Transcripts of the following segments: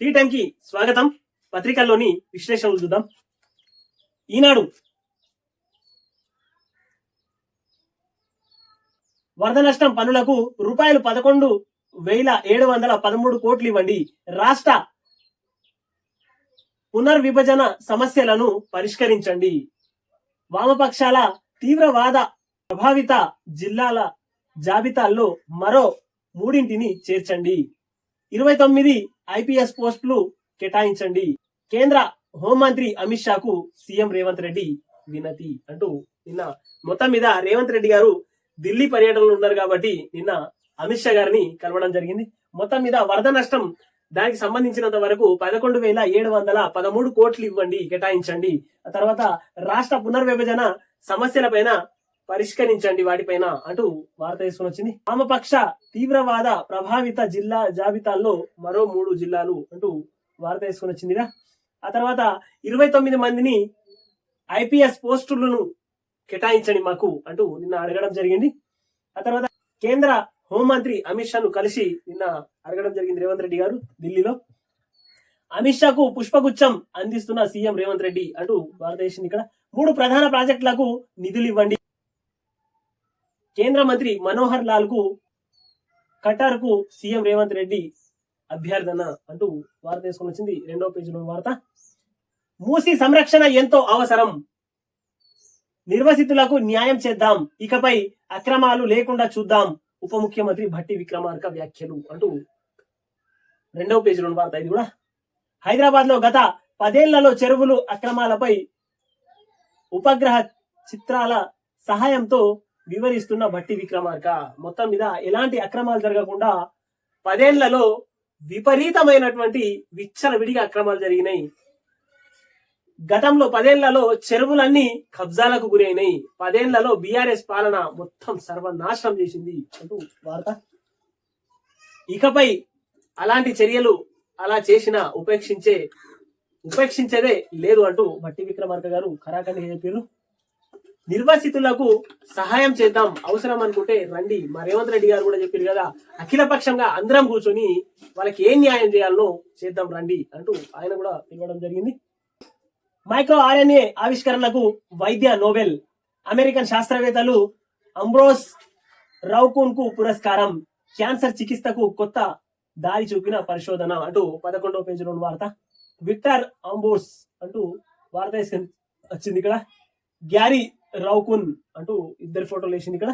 Tea time కి స్వాగతం. పత్రికల్లోని విశ్లేషణలు చూద్దాం. ఈనాడు వరద నష్టం పనులకు రూపాయలు 11,713 కోట్లు ఇవ్వండి. రాష్ట్ర పునర్విభజన సమస్యలను పరిష్కరించండి. వామపక్షాల తీవ్రవాద ప్రభావిత జిల్లాల జాబితాల్లో మరో 3 చేర్చండి. 29 ఐపీఎస్ పోస్టులు కేటాయించండి. కేంద్ర హోంమంత్రి అమిత్ షాకు సీఎం రేవంత్ రెడ్డి వినతి అంటూ నిన్న మొత్తం మీద రేవంత్ రెడ్డి గారు ఢిల్లీ పర్యటనలో ఉన్నారు కాబట్టి నిన్న అమిత్ షా గారిని కలవడం జరిగింది. మొత్తం మీద వరద నష్టం దానికి సంబంధించినంత వరకు 11,713 కోట్లు ఇవ్వండి, కేటాయించండి. ఆ తర్వాత రాష్ట్ర పునర్విభజన సమస్యలపైన పరిష్కరించండి వాటిపైన అంటూ వార్త తీసుకుని వచ్చింది. వామపక్ష తీవ్రవాద ప్రభావిత జిల్లా జాబితాల్లో మరో 3 జిల్లాలు అంటూ వార్త తీసుకుని వచ్చిందిగా. ఆ తర్వాత 29 మందిని ఐపీఎస్ పోస్టులను కేటాయించండి మాకు అంటూ నిన్న అడగడం జరిగింది. ఆ తర్వాత కేంద్ర హోంమంత్రి అమిత్ షాను కలిసి నిన్న అడగడం జరిగింది రేవంత్ రెడ్డి గారు ఢిల్లీలో. అమిత్ షాకు పుష్పగుచ్చం అందిస్తున్న సీఎం రేవంత్ రెడ్డి అంటూ వార్త వేసింది. ఇక్కడ 3 ప్రధాన ప్రాజెక్టులకు నిధులు ఇవ్వండి. కేంద్ర మంత్రి మనోహర్ లాల్ కు ఖటార్ కు సీఎం రేవంత్ రెడ్డి అభ్యర్థన అంటూ వార్త తీసుకుని వచ్చింది. 2వ పేజీలో వార్త. మూసీ సంరక్షణ ఎంతో అవసరం, నిర్వసితులకు న్యాయం చేద్దాం, ఇకపై అక్రమాలు లేకుండా చూద్దాం, ఉప ముఖ్యమంత్రి భట్టి విక్రమార్క వ్యాఖ్యలు అంటూ 2వ పేజీలో వార్త. ఇది కూడా హైదరాబాద్ లో గత 10 ఏళ్లలో చెరువులు అక్రమాలపై ఉపగ్రహ చిత్రాల సహాయంతో వివరిస్తున్న భట్టి విక్రమార్క. మొత్తం మీద ఎలాంటి అక్రమాలు జరగకుండా 10 ఏళ్లలో విపరీతమైనటువంటి విచ్చలవిడిగా అక్రమాలు జరిగినాయి. గతంలో 10 ఏళ్లలో చెరువులన్నీ కబ్జాలకు గురైనాయి. 10 ఏళ్లలో బీఆర్ఎస్ పాలన మొత్తం సర్వనాశనం చేసింది అంటూ వార్త. ఇకపై అలాంటి చర్యలు అలా చేసినా ఉపేక్షించేదే లేదు అంటూ భట్టి విక్రమార్క గారు ఖరాఖండిగా చెప్పారు. నిర్వాసితులకు సహాయం చేద్దాం, అవసరం అనుకుంటే రండి. మా రేవంత్ రెడ్డి గారు కూడా చెప్పారు కదా, అఖిలపక్షంగా అందరం కూర్చొని వాళ్ళకి ఏం న్యాయం చేయాలనో చేద్దాం రండి అంటూ ఆయన కూడా పిలవడం జరిగింది. మైక్రో ఆర్ఎన్ఏ ఆవిష్కరణకు వైద్య నోబెల్, అమెరికన్ శాస్త్రవేత్తలు అంబ్రోస్ రౌకూన్ కు పురస్కారం, క్యాన్సర్ చికిత్సకు కొత్త దారి చూపిన పరిశోధన అంటూ 11వ పేజీలో వార్త. విక్టర్ అంబోస్ అంటూ వార్త వచ్చింది. ఇక్కడ గ్యారీ రౌకున్ అంటూ 2 ఫోటోలు వేసింది. ఇక్కడ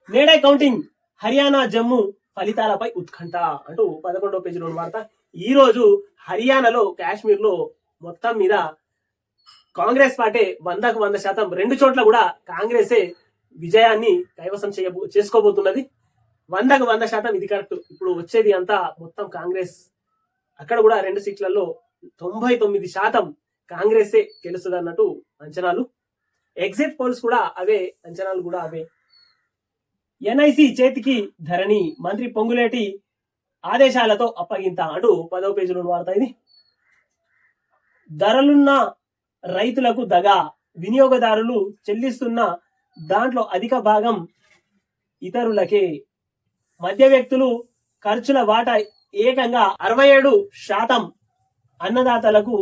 నేడే కౌంటింగ్, హర్యానా జమ్మూ ఫలితాలపై ఉత్కంఠ అంటూ 11వ పేజీలో వార్త. ఈ రోజు హర్యానాలో కాశ్మీర్ లో మొత్తం మీద కాంగ్రెస్ పార్టీ 100కు 100% 2 చోట్ల కూడా కాంగ్రెసే విజయాన్ని కైవసం చేసుకోబోతున్నది. 100కు 100% ఇది కరెక్ట్. ఇప్పుడు వచ్చేది అంతా మొత్తం కాంగ్రెస్. అక్కడ కూడా 2 సీట్లలో 99% కాంగ్రెసే గెలుస్తుంది అన్నట్టు అంచనాలు. ఎగ్జిట్ పోల్స్ కూడా అవే, అంచనాలు కూడా అవే. ఎన్ఐసి చేతికి ధరణి, మంత్రి పొంగులేటి ఆదేశాలతో అప్పగింత అంటూ 10వ పేజీలో వార్త. ఇది ధరలున్న రైతులకు దగా, వినియోగదారులు చెల్లిస్తున్న దాంట్లో అధిక భాగం ఇతరులకే, మధ్య వ్యక్తులు ఖర్చుల వాటా ఏకంగా 67% అన్నదాతలకు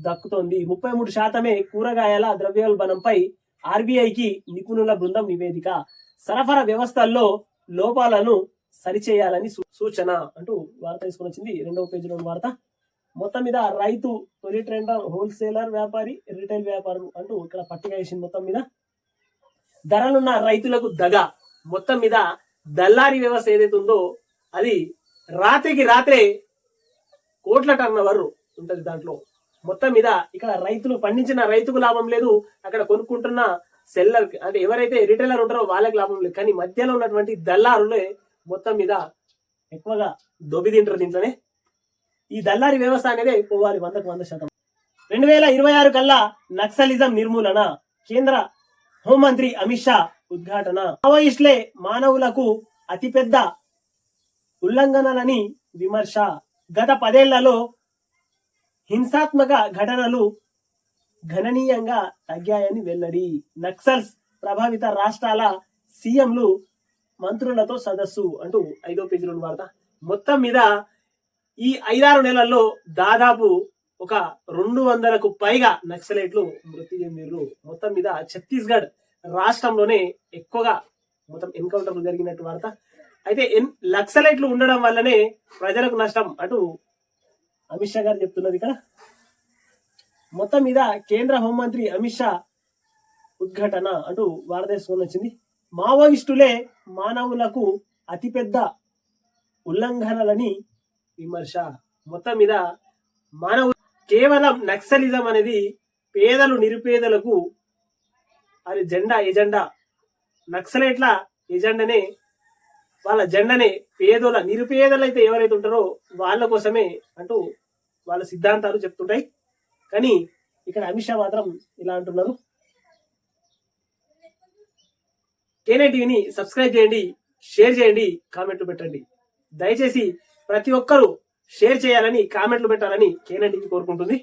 దక్కుతోంది. 33% కూరగాయల ద్రవ్యోల్బణంపై ఆర్బీఐకి నిపుణుల బృందం నివేదిక, సరఫరా వ్యవస్థల్లో లోపాలను సరిచేయాలని సూచన అంటూ వార్త తీసుకుని వచ్చింది. 2వ పేజీలో వార్త. మొత్తం మీద రైతు తొలి ట్రెండ్, హోల్సేలర్ వ్యాపారి, రిటైల్ వ్యాపారం అంటూ ఇక్కడ పట్టిక వేసింది. మొత్తం మీద ధరలున్న రైతులకు దగా, మొత్తం మీద దల్లారీ వ్యవస్థ ఏదైతే ఉందో అది రాత్రికి రాత్రే కోట్ల టర్నోవర్ ఉంటది. దాంట్లో మొత్తం మీద ఇక్కడ రైతులు పండించిన రైతుకు లాభం లేదు, అక్కడ కొనుక్కుంటున్న సెల్లర్ అంటే ఎవరైతే రిటైలర్ ఉంటారో వాళ్ళకి లాభం లేదు. కానీ మధ్యలో ఉన్నటువంటి దల్లారులే మొత్తం మీద ఎక్కువగా దొబ్బి తింటారు. దీంట్లోనే ఈ దల్లారి వ్యవస్థ అనేది పోవాలి 100కు 100%. 2026 కల్లా నక్సలిజం నిర్మూలన, కేంద్ర హోంమంత్రి అమిత్ షా ఉద్ఘాటన. మావోయిస్టులే మానవులకు అతిపెద్ద ఉల్లంఘనలని విమర్శ, గత 10 ఏళ్లలో హింసాత్మక ఘటనలు గణనీయంగా తగ్గాయని వెల్లడి. నక్సల్స్ ప్రభావిత రాష్ట్రాల సీఎంలు మంత్రులతో సదస్సు అంటూ 5వ పేజీలో వార్త. మొత్తం మీద ఈ 5-6 నెలల్లో దాదాపు ఒక 200కు పైగా నక్సలైట్లు మృతి చెందిర్రు. మొత్తం మీద ఛత్తీస్గఢ్ రాష్ట్రంలోనే ఎక్కువగా మొత్తం ఎన్కౌంటర్లు జరిగినట్టు వార్త. అయితే నక్సలైట్లు ఉండడం వల్లనే ప్రజలకు నష్టం అటు అమిత్ షా గారు చెప్తున్నది ఇక్కడ. మొత్తం మీద కేంద్ర హోంమంత్రి అమిత్ షా ఉద్ఘాటన అంటూ భారతదేశం వచ్చింది. మావోయిస్టులే మానవులకు అతిపెద్ద ఉల్లంఘనలని విమర్శ. మొత్తం మీద మానవు కేవలం నక్సలిజం అనేది పేదలు నిరుపేదలకు అది ఎజెండా నక్సలైట్ల ఎజెండానే వాళ్ళ జెండానే పేదల నిరుపేదలైతే ఎవరైతే ఉంటారో వాళ్ళ కోసమే అంటూ వాళ్ళ సిద్ధాంతాలు చెప్తుంటాయి. కానీ ఇక్కడ అమిత్ షా మాత్రం ఇలా అంటున్నారు. కేఎన్ఐ టీవీని సబ్స్క్రైబ్ చేయండి, షేర్ చేయండి, కామెంట్లు పెట్టండి. దయచేసి ప్రతి ఒక్కరూ షేర్ చేయాలని, కామెంట్లు పెట్టాలని కేఎన్ఐ టీవీ కోరుకుంటుంది.